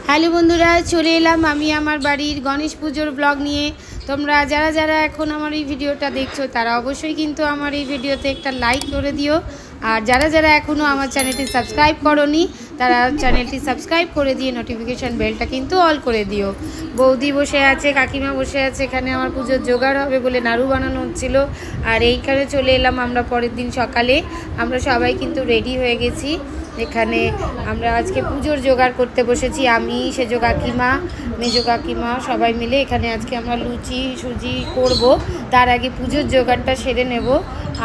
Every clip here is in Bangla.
হ্যালো বন্ধুরা, চলে এলাম আমি আমার বাড়ির গণেশ পুজোর ব্লগ নিয়ে। তোমরা যারা যারা এখন আমার এই ভিডিওটা দেখছো তারা অবশ্যই কিন্তু আমার এই ভিডিওতে একটা লাইক করে দিও। আর যারা যারা এখনও আমার চ্যানেলটি সাবস্ক্রাইব করোনি তারা চ্যানেলটি সাবস্ক্রাইব করে দিয়ে নোটিফিকেশান বেলটা কিন্তু অল করে দিও। বৌদি বসে আছে, কাকিমা বসে আছে, এখানে আমার পুজোর জোগাড় হবে বলে নাড়ু বানানো হচ্ছিলো। আর এইখানে চলে এলাম আমরা পরের দিন সকালে। আমরা সবাই কিন্তু রেডি হয়ে গেছি। এখানে আমরা আজকে পুজোর জোগাড় করতে বসেছি, আমি, সেজো কাকিমা, মেজো কাকিমা সবাই মিলে এখানে আজকে আমরা লুচি সুজি করব। তার আগে পুজোর জোগাড়টা সেরে নেব।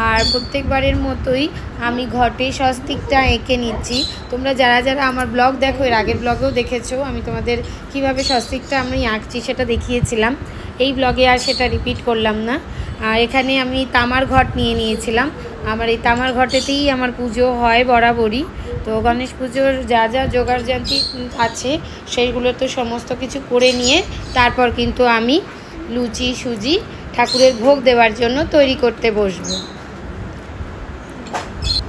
আর প্রত্যেকবারের মতোই আমি ঘটে স্বস্তিকটা এঁকে নিচ্ছি। তোমরা যারা যারা আমার ব্লগ দেখো, এর আগের ব্লগেও দেখেছো আমি তোমাদের কিভাবে স্বস্তিকটা আমি আঁকছি সেটা দেখিয়েছিলাম। এই ব্লগে আর সেটা রিপিট করলাম না। আর এখানে আমি তামার ঘট নিয়ে নিয়েছিলাম। আমার এই তামার ঘটেতেই আমার পুজো হয় বরাবরই। তো গণেশ পুজোর যা যা জোগাড় জান্তি আছে সেইগুলো তো সমস্ত কিছু করে নিয়ে তারপর কিন্তু আমি লুচি সুজি ঠাকুরের ভোগ দেওয়ার জন্য তৈরি করতে বসবো।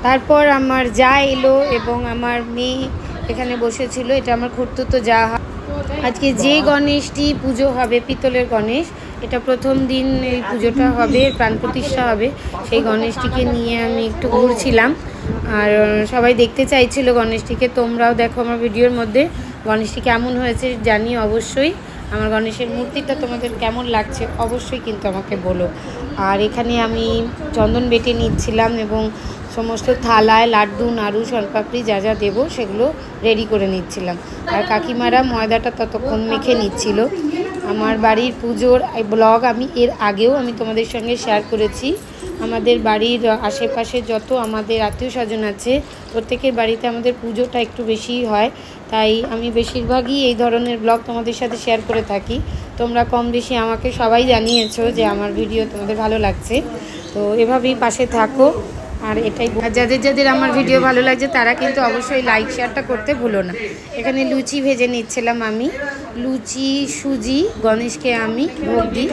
তারপর আমার যা এলো এবং আমার মেয়ে এখানে বসেছিল। এটা আমার খুড়তুতো যা। আজকে যে গণেশটি পুজো হবে, পিতলের গণেশ, এটা প্রথম দিন এই পুজোটা হবে, প্রাণ প্রতিষ্ঠা হবে। সেই গণেশটিকে নিয়ে আমি একটু ঘুরছিলাম। আর সবাই দেখতে চাইছিল গণেশটিকে। তোমরাও দেখো আমার ভিডিওর মধ্যে গণেশটি কেমন হয়েছে জানি অবশ্যই। আমার গণেশের মূর্তিটা তোমাদের কেমন লাগছে অবশ্যই কিন্তু আমাকে বলো। আর এখানে আমি চন্দন বেটে নিচ্ছিলাম এবং সমস্ত থালায় লাড্ডু নাড়ু শনপাপড়ি যা যা দেবো সেগুলো রেডি করে নিচ্ছিলাম। আর কাকিমারা ময়দাটা ততক্ষণ মেখে নিচ্ছিল। আমার বাড়ির পুজোর ব্লগ আমি এর আগেও আমি তোমাদের সঙ্গে শেয়ার করেছি। আমাদের বাড়ির আশেপাশে যত আমাদের আত্মীয় স্বজন আছে প্রত্যেকের বাড়িতে আমাদের পুজোটা একটু বেশিই হয়, তাই আমি বেশিরভাগই এই ধরনের ব্লগ তোমাদের সাথে শেয়ার করে থাকি। তোমরা কম বেশি আমাকে সবাই জানিয়েছো যে আমার ভিডিও তোমাদের ভালো লাগছে, তো এভাবেই পাশে থাকো। আর এটাই যাদের যাদের আমার ভিডিও ভালো লাগছে তারা কিন্তু অবশ্যই লাইক শেয়ারটা করতে ভুলো না। এখানে লুচি ভেজে নিচ্ছিলাম আমি। লুচি সুজি গণেশকে আমি ভোগ দিই।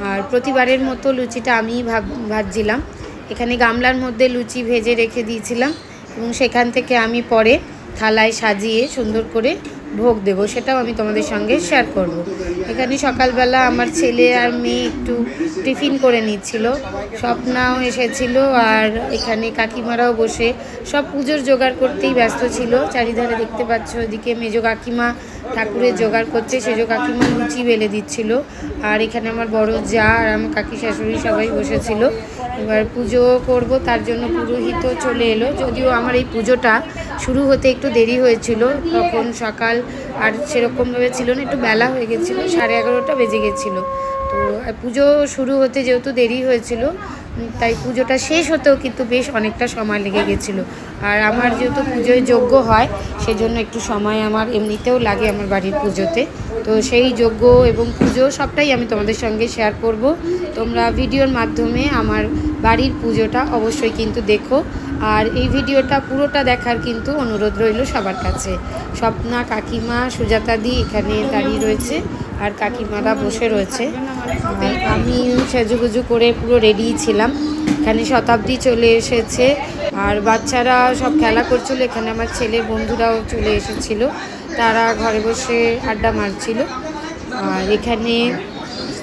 আর প্রতিবারের মতো লুচিটা আমিই ভাজছিলাম। এখানে গামলার মধ্যে লুচি ভেজে রেখে দিয়েছিলাম এবং সেখান থেকে আমি পরে থালায় সাজিয়ে সুন্দর করে ভোগ দেবো, সেটাও আমি তোমাদের সঙ্গে শেয়ার করব। এখানে সকালবেলা আমার ছেলে আর মেয়ে একটু টিফিন করে নিচ্ছিল, স্বপ্নাও এসেছিল। আর এখানে কাকিমারাও বসে সব পুজোর জোগাড় করতেই ব্যস্ত ছিল। চারিধারে দেখতে পাচ্ছ, ওইদিকে মেজো কাকিমা ঠাকুরের জোগাড় করছে, সেজো কাকিমা লুচি বেলে দিচ্ছিল। আর এখানে আমার বড় যা আর আমার কাকি শাশুড়ি সবাই বসেছিল। এবার পুজো করব, তার জন্য পুরোহিতও চলে এলো। যদিও আমার এই পুজোটা শুরু হতে একটু দেরি হয়েছিল, তখন সকাল আর সেরকমভাবে ছিল না, একটু বেলা হয়ে গেছিলো, 11:30 বেজে গেছিলো। তো পুজো শুরু হতে যেহেতু দেরি হয়েছিল তাই পুজোটা শেষ হতেও কিন্তু বেশ অনেকটা সময় লেগে গেছিলো। আর আমার যেহেতু পুজোয় যজ্ঞ হয় সেজন্য একটু সময় আমার এমনিতেও লাগে আমার বাড়ির পুজোতে। তো সেই যজ্ঞ এবং পুজো সবটাই আমি তোমাদের সঙ্গে শেয়ার করব। তোমরা ভিডিওর মাধ্যমে আমার বাড়ির পুজোটা অবশ্যই কিন্তু দেখো। আর এই ভিডিওটা পুরোটা দেখার কিন্তু অনুরোধ রইল সবার কাছে। স্বপ্না, কাকিমা, সুজাতাদি এখানে দাঁড়িয়ে রয়েছে আর কাকিমারা বসে রয়েছে। আর আমি সেজুগুজু করে পুরো রেডি ছিলাম। এখানে শতাব্দী চলে এসেছে আর বাচ্চারা সব খেলা করছিল। এখানে আমার ছেলের বন্ধুরাও চলে এসেছিল, তারা ঘরে বসে আড্ডা মারছিল। আর এখানে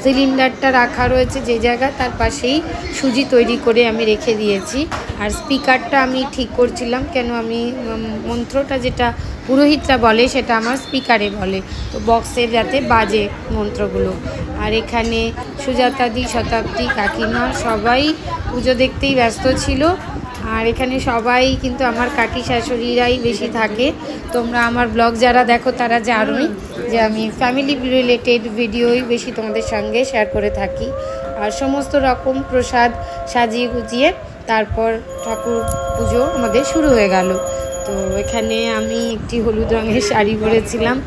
সিলিন্ডারটা রাখা রয়েছে যে জায়গায়, তার পাশেই সুজি তৈরি করে আমি রেখে দিয়েছি। আর স্পিকারটা আমি ঠিক করছিলাম, কেন আমি মন্ত্রটা যেটা পুরোহিতরা বলে সেটা আমার স্পিকারে বলে, তো বক্সের যাতে বাজে মন্ত্রগুলো। আর এখানে সুজাতাদি, শতাব্দী, কাকিমা সবাই পুজো দেখতেই ব্যস্ত ছিল। আর এখানে সবাই কিন্তু আমার কাকি শাশুড়িরাই বেশি থাকে। তোমরা আমার ব্লগ যারা দেখো তারা জানোই যে আমি ফ্যামিলি রিলেটেড ভিডিওই বেশি তোমাদের সঙ্গে শেয়ার করে থাকি। আর সমস্ত রকম প্রসাদ সাজিয়ে গুজিয়ে তারপর ঠাকুর পুজো আমাদের শুরু হয়ে গেল। তো এখানে আমি একটি হলুদ রঙের শাড়ি পরেছিলাম।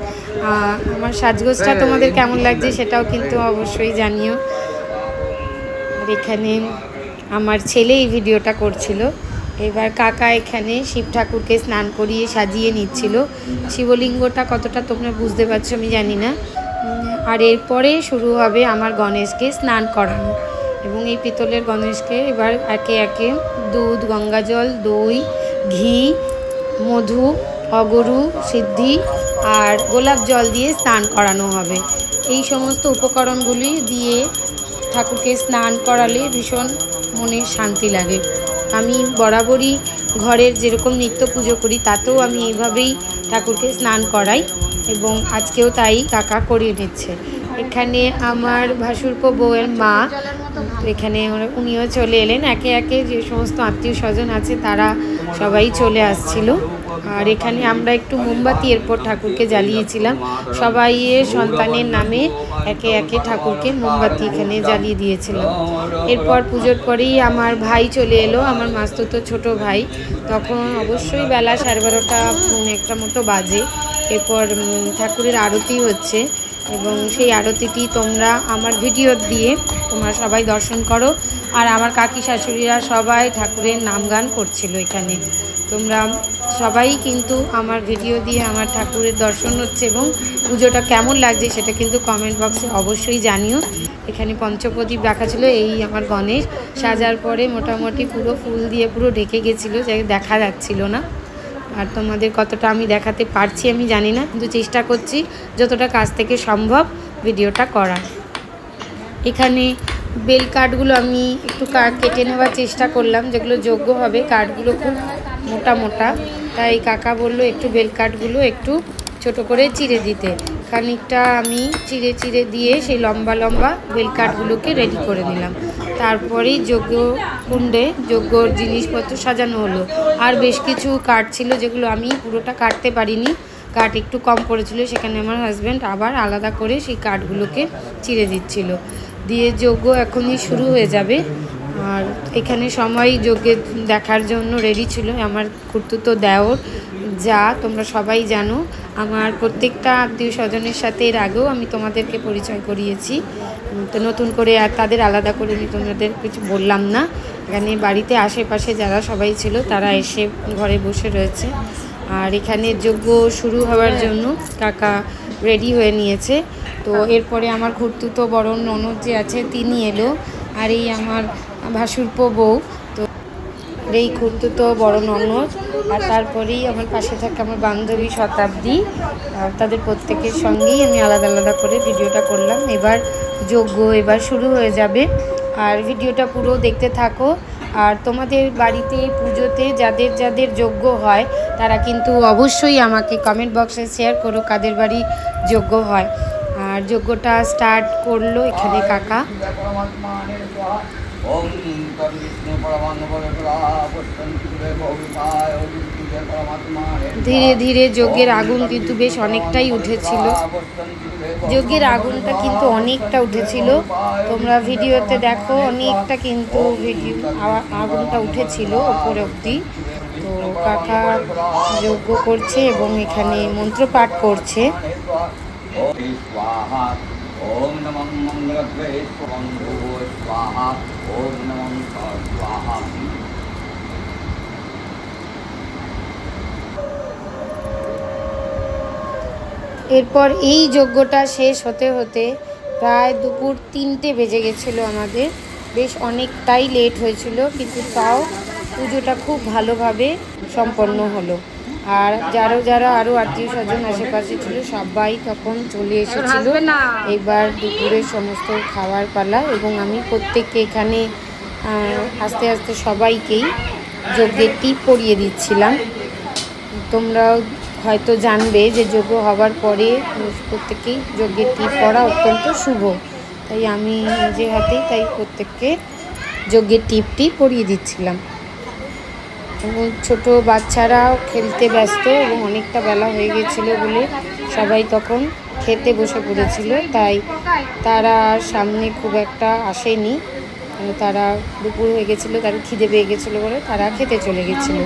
আমার সাজগোজটা তোমাদের কেমন লাগছে সেটাও কিন্তু অবশ্যই জানিও। আর এখানে আমার ছেলে এই ভিডিওটা করছিল। এবার কাকা এখানে শিব ঠাকুরকে স্নান করিয়ে সাজিয়ে নিচ্ছিল। শিবলিঙ্গটা কতটা তোমরা বুঝতে পারছো আমি জানি না। আর এরপরে শুরু হবে আমার গণেশকে স্নান করানো। এবং এই পিতলের গণেশকে এবার একে একে দুধ, গঙ্গাজল, দই, ঘি, মধু অগরু সিদ্ধি আর গোলাপ জল দিয়ে স্নান করানো হবে। এই সমস্ত উপকরণগুলি দিয়ে ঠাকুরকে স্নান করালে ভীষণ মনে শান্তি লাগে। আমি বরাবরই ঘরের যেরকম নিত্য পুজো করি তাতেও আমি এইভাবেই ঠাকুরকে স্নান করাই এবং আজকেও তাই কাকা করিয়ে নিচ্ছে। এখানে আমার ভাসুরপো বউয়ের মা, এখানে উনিও চলে এলেন। একে একে যে সমস্ত আত্মীয় স্বজন আছে তারা সবাই চলে আসছিল। আর এখানে আমরা একটু মোমবাতি এরপর ঠাকুরকে জ্বালিয়েছিলাম। সবাই সন্তানের নামে একে একে ঠাকুরকে মোমবাতি এখানে জ্বালিয়ে দিয়েছিলাম। এরপর পুজোর পরেই আমার ভাই চলে এলো, আমার মাস্তুতো ছোট ভাই। তখন অবশ্যই বেলা 12:30-1টা মতো বাজে। এরপর ঠাকুরের আরতি হচ্ছে এবং সেই আরতিটি তোমরা আমার ভিডিও দিয়ে তোমরা সবাই দর্শন করো। আর আমার কাকি শাশুড়িরা সবাই ঠাকুরের নাম গান করছিল এখানে। তোমরা সবাই কিন্তু আমার ভিডিও দিয়ে আমার ঠাকুরের দর্শন হচ্ছে এবং পুজোটা কেমন লাগছে সেটা কিন্তু কমেন্ট বক্সে অবশ্যই জানিও। এখানে পঞ্চপ্রদীপ রাখা ছিল। এই আমার গণেশ সাজার পরে মোটামুটি পুরো ফুল দিয়ে পুরো ঢেকে গেছিলো, যাই দেখা যাচ্ছিল না। আর তোমাদের কতটা আমি দেখাতে পারছি আমি জানি না, কিন্তু চেষ্টা করছি যতটা কাছ থেকে সম্ভব ভিডিওটা করার। এখানে বেল কাঠগুলো আমি একটু কেটে নেওয়ার চেষ্টা করলাম, যেগুলো যোগ্য হবে। কাঠগুলো খুব মোটা মোটা, তাই কাকা বললো একটু বেল কাঠগুলো একটু ছোট করে চিড়ে দিতে। খানিকটা আমি চিড়ে চিড়ে দিয়ে সেই লম্বা লম্বা বেল কাঠগুলোকে রেডি করে নিলাম। তারপরেই যজ্ঞ কুণ্ডে যজ্ঞর জিনিসপত্র সাজানো হলো। আর বেশ কিছু কাঠ ছিল যেগুলো আমি পুরোটা কাটতে পারিনি, কাঠ একটু কম পড়েছিল। সেখানে আমার হাজব্যান্ড আবার আলাদা করে সেই কাঠগুলোকে চিড়ে দিচ্ছিল। দিয়ে যজ্ঞ এখনই শুরু হয়ে যাবে। আর এখানে সবাই যজ্ঞে দেখার জন্য রেডি ছিল। আমার খুড়তুতো দেওর, যা তোমরা সবাই জানো। আমার প্রত্যেকটা আত্মীয় স্বজনের সাথে এর আগেও আমি তোমাদেরকে পরিচয় করিয়েছি, তো নতুন করে আর তাদের আলাদা করে আমি তোমাদের কিছু বললাম না। এখানে বাড়িতে আশেপাশে যারা সবাই ছিল তারা এসে ঘরে বসে রয়েছে। আর এখানে যজ্ঞ শুরু হওয়ার জন্য কাকা রেডি হয়ে নিয়েছে। তো এরপরে আমার খুড়তুতো বড় ননদ যে আছে তিনি এলো। আর এই আমার ভাসুরপো বউ, তো এই খুড়তুতো বড় ননদ। আর তারপরেই আমার পাশে থাকে আমার বান্ধবী শতাব্দী। তাদের প্রত্যেকের সঙ্গেই আমি আলাদা আলাদা করে ভিডিওটা করলাম। এবার যজ্ঞ এবার শুরু হয়ে যাবে, আর ভিডিওটা পুরো দেখতে থাকো। আর তোমাদের বাড়িতে পুজোতে যাদের যাদের যজ্ঞ হয় তারা কিন্তু অবশ্যই আমাকে কমেন্ট বক্সে শেয়ার করো কাদের বাড়ি যজ্ঞ হয়। আর যজ্ঞটা স্টার্ট করলো এখানে কাকা। ধীরে ধীরে যজ্ঞের আগুন কিন্তু বেশ অনেকটাই উঠেছিল। যজ্ঞের আগুনটা কিন্তু অনেকটা উঠেছিল, তোমরা ভিডিওতে দেখো অনেকটা কিন্তু আগুনটা উঠেছিল ওপরে অবধি। তো কাকা যজ্ঞ করছে এবং এখানে মন্ত্র পাঠ করছে। ओम नमः मंगलग्रे स्वंभो स्वाहा ओम नमः स्वाहा। এরপর এই যজ্ঞটা শেষ হতে হতে প্রায় দুপুর 3টে বেজে গেছিলো আমাদের। বেশ অনেকটাই লেট হয়েছিল, কিন্তু তাও পুজোটা খুব ভালোভাবে সম্পন্ন হলো। আর যারা আরও আত্মীয় স্বজন আশেপাশে ছিল সবাই তখন চলে এসেছিল। এবার দুপুরের সমস্ত খাবার পালা এবং আমি প্রত্যেককে এখানে আস্তে আস্তে সবাইকেই যজ্ঞের টিপ পরিয়ে দিচ্ছিলাম। তোমরাও হয়তো জানবে যে যজ্ঞ হবার পরে প্রত্যেকেই যজ্ঞের টিপ পরা অত্যন্ত শুভ, তাই আমি নিজে হাতেই তাই প্রত্যেককে যজ্ঞের টিপটি পরিয়ে দিচ্ছিলাম। এবং ছোটো বাচ্চারাও খেলতে ব্যস্ত এবং অনেকটা বেলা হয়ে গেছিলো বলে সবাই তখন খেতে বসে পড়েছিল, তাই তারা সামনে খুব একটা আসেনি। তারা দুপুর হয়ে গেছিলো, তারা খিদে পেয়ে গেছিলো বলে তারা খেতে চলে গেছিলো।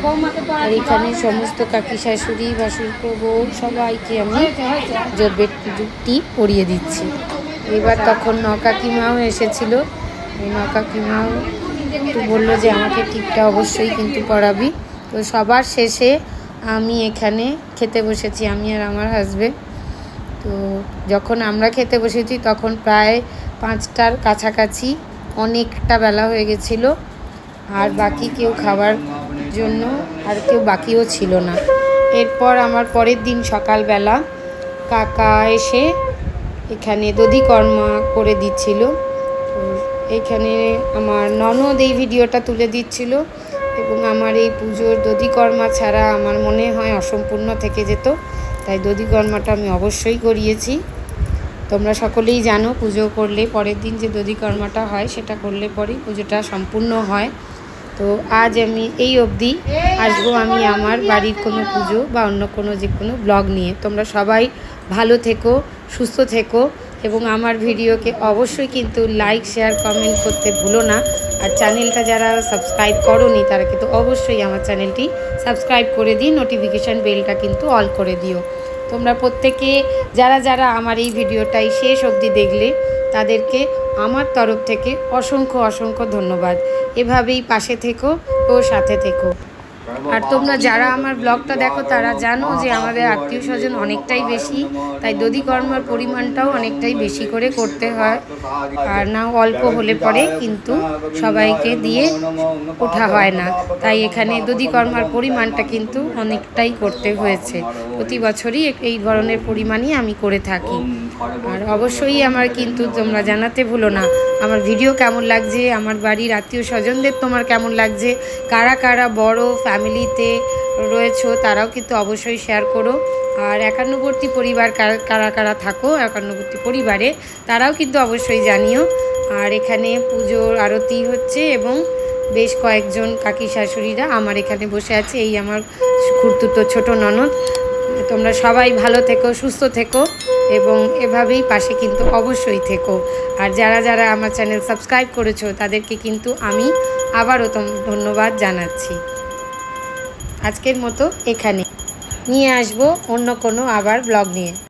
আর এখানে সমস্ত কাকি শাশুড়ি ভাসুরপো বউ সবাইকে আমি যজ্ঞের টিপ পরিয়ে দিচ্ছি। এবার তখন নকাকিমাও এসেছিলো। এই নকাকিমাও একটু বললো যে আমাকে টিপটা অবশ্যই কিন্তু পরাবি। তো সবার শেষে আমি এখানে খেতে বসেছি, আমি আর আমার হাজবেন্ড। তো যখন আমরা খেতে বসেছি তখন প্রায় 5টার কাছাকাছি, অনেকটা বেলা হয়ে গেছিল। আর বাকি কেউ খাবার জন্য আর কেউ বাকিও ছিল না। এরপর আমার পরের দিন সকালবেলা কাকা এসে এখানে দধিকর্মা করে দিচ্ছিল। এখানে আমার ননদ এই ভিডিওটা তুলে দিচ্ছিল এবং আমার এই পুজোর দধিকর্মা ছাড়া আমার মনে হয় অসম্পূর্ণ থেকে যেত, তাই দধিকর্মাটা আমি অবশ্যই করিয়েছি। তোমরা সকলেই জানো পুজো করলে পরের দিন যে দধিকর্মাটা হয় সেটা করলে পরেই পুজোটা সম্পূর্ণ হয়। তো আজ আমি এই অবধি আসবো আমি আমার বাড়ির কোনো পুজো বা অন্য কোনো যে কোনো ব্লগ নিয়ে। তোমরা সবাই ভালো থেকো, সুস্থ থেকো এবং আমার ভিডিওকে অবশ্যই কিন্তু লাইক শেয়ার কমেন্ট করতে ভুলো না। আর চ্যানেলটা যারা সাবস্ক্রাইব করোনি তারা কিন্তু অবশ্যই আমার চ্যানেলটি সাবস্ক্রাইব করে দিই, নোটিফিকেশান বেলটা কিন্তু অল করে দিও। তোমরা প্রত্যেকে যারা যারা আমার এই ভিডিওটাই শেষ অবধি দেখলে তাদেরকে আমার তরফ থেকে অসংখ্য অসংখ্য ধন্যবাদ। এভাবেই পাশে থেকো ও সাথে থেকো। আর তোমরা যারা আমার ব্লগটা দেখো তারা জানো যে আমাদের আত্মীয় স্বজন অনেকটাই বেশি, তাই দধিকর্মার পরিমাণটাও অনেকটাই বেশি করে করতে হয়। আর না অল্প হলে পরে কিন্তু সবাইকে দিয়ে ওঠা হয় না, তাই এখানে দধিকর্মার পরিমাণটা কিন্তু অনেকটাই করতে হয়েছে। প্রতি বছরই এই ধরনের পরিমাণই আমি করে থাকি। আর অবশ্যই আমার কিন্তু তোমরা জানাতে ভুলো না আমার ভিডিও কেমন লাগছে, আমার বাড়ির আত্মীয় স্বজনদের তোমার কেমন লাগছে, কারা কারা বড় ফ্যামিলিতে রয়েছো তারাও কিন্তু অবশ্যই শেয়ার করো। আর একান্নবর্তী পরিবার কারা কারা থাকো একান্নবর্তী পরিবারে তারাও কিন্তু অবশ্যই জানিও। আর এখানে পুজোর আরতি হচ্ছে এবং বেশ কয়েকজন কাকি শাশুড়িরা আমার এখানে বসে আছে, এই আমার খুড়তুতো ছোট ননদ। তোমরা সবাই ভালো থেকো, সুস্থ থেকো এবং এভাবেই পাশে কিন্তু অবশ্যই থেকো। আর যারা যারা আমার চ্যানেল সাবস্ক্রাইব করেছো তাদেরকে কিন্তু আমি আবারও ধন্যবাদ জানাচ্ছি। আজকের মতো এখানে নিয়ে আসবো অন্য কোনো আবার ব্লগ নিয়ে।